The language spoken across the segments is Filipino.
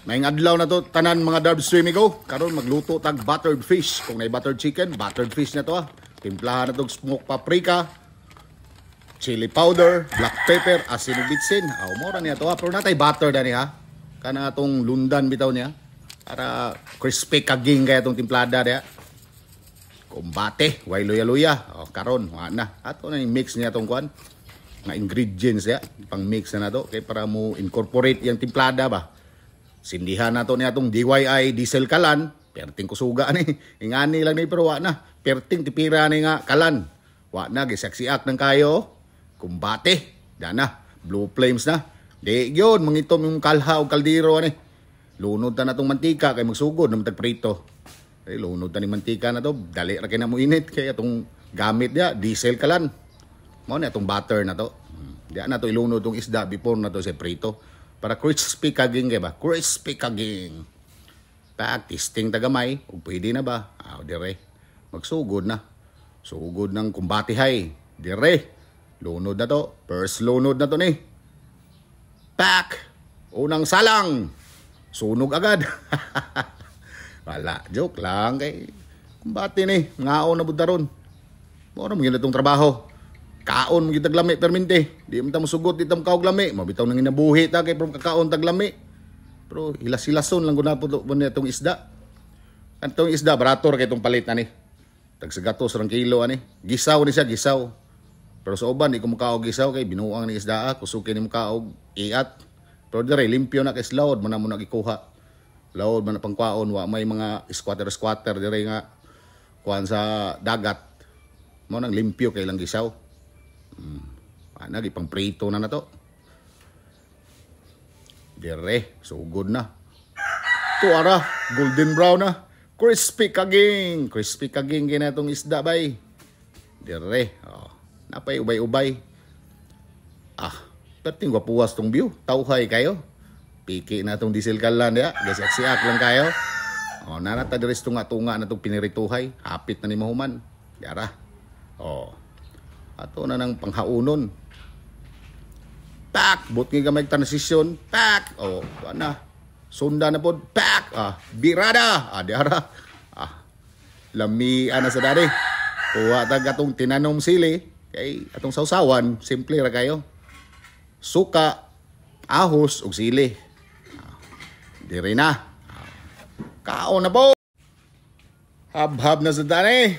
Maing adlaw na to tanan mga Darb Streamy ko. Karon magluto tag buttered fish. Kung nay buttered chicken, buttered fish na to ah. Timplahan na tog smoked paprika, chili powder, black pepper, asin ug bitsin. Aw mo ra niya to ah. Pero natay butter dani ha. Kana atong lundan bitaw niya. Para crispy kaging kaya itong timplada niya. Kumbate, way luya-luya. O, karon, wala na. Ato na yung mix niya itong kuhan. Nga ingredients niya. Pang mix na to. Kaya para mo incorporate yung timplada ba. Sindihan na to niya itong DIY diesel kalan. Perting kusuga ni. Ingani lang ni pero wala na. Perting tipira ni nga kalan. Wala na, gisaksiak ng kayo. Kumbate. Dana, blue flames na. Di yun, mangitom yung kalha o kaldiro ni. Lunod na itong mantika kay magsugod na matagprito. Ay, lunod na ni mantika na to. Dali ra kay na mo init. Kaya itong gamit niya, diesel kalan. Mao na itong butter na to. Diyan na to ilunod itong isda before na to sa prito. Para crispy kaging kaya ba? Crispy kaging. Tak, testing tagamay. O pwede na ba? Dire. Magsugod na. Sugod ng kumbati hay. Dire. Lunod na to. First lunod na to ni. Pak! Unang salang. Sunog agad. Wala, joke lang kay kumbati ni, ngaon na budda ron. Mora mo itong trabaho. Kaon mo kitag lami permente. Di mo ta musugot di tam kaog lami. Mabitaw nang inabuhi ta kay from kakaon tag lami. Pero hilas-hilason lang guna po itong isda. Itong isda barator kay itong palit na ni. Tag sa gatos rang kilo ani. Gisaw ni siya, gisaw. Pero sa uban di ko mukaog gisaw kay binuang ni isda kusukin ni mukaog iat. Pero dire limpyo na kay slawd man na mo nagikuha. Laod man na pangkwaon wa may mga squatter dire nga kuan sa dagat. Mo nang limpyo kay lang gisaw. Ana gi pang prito na to. Dire sugod na. Tuara golden brown na. Crispy kaging gina tong isda bay. Dire oh. Napay ubay-ubay. Perting wapuwas tong view. Tawhay kayo. Piki na itong diesel kalan ya. Gasiak-siak lang kayo. O, nanata deres tunga-tunga na itong pinirituhay. Hapit na ni mahuman. Yara. O. Ato na ng panghaunon. Pak! But nga gamay transisyon. Pak! O, na. Sunda na po. Pak! Birada! Diara. Lamian na sa dari. Kuha tag atong tinanom sili. Kay atong sausawan. Simple ra kayo. Suka, ahos, ug sili. Dire na. Kaon na po. Hab-hab na sa dani.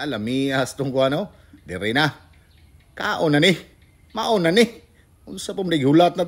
Lamihas tong ko ano. Dire na. Kaon na ni. Maon na ni. Unsa pa mo naghulat na to.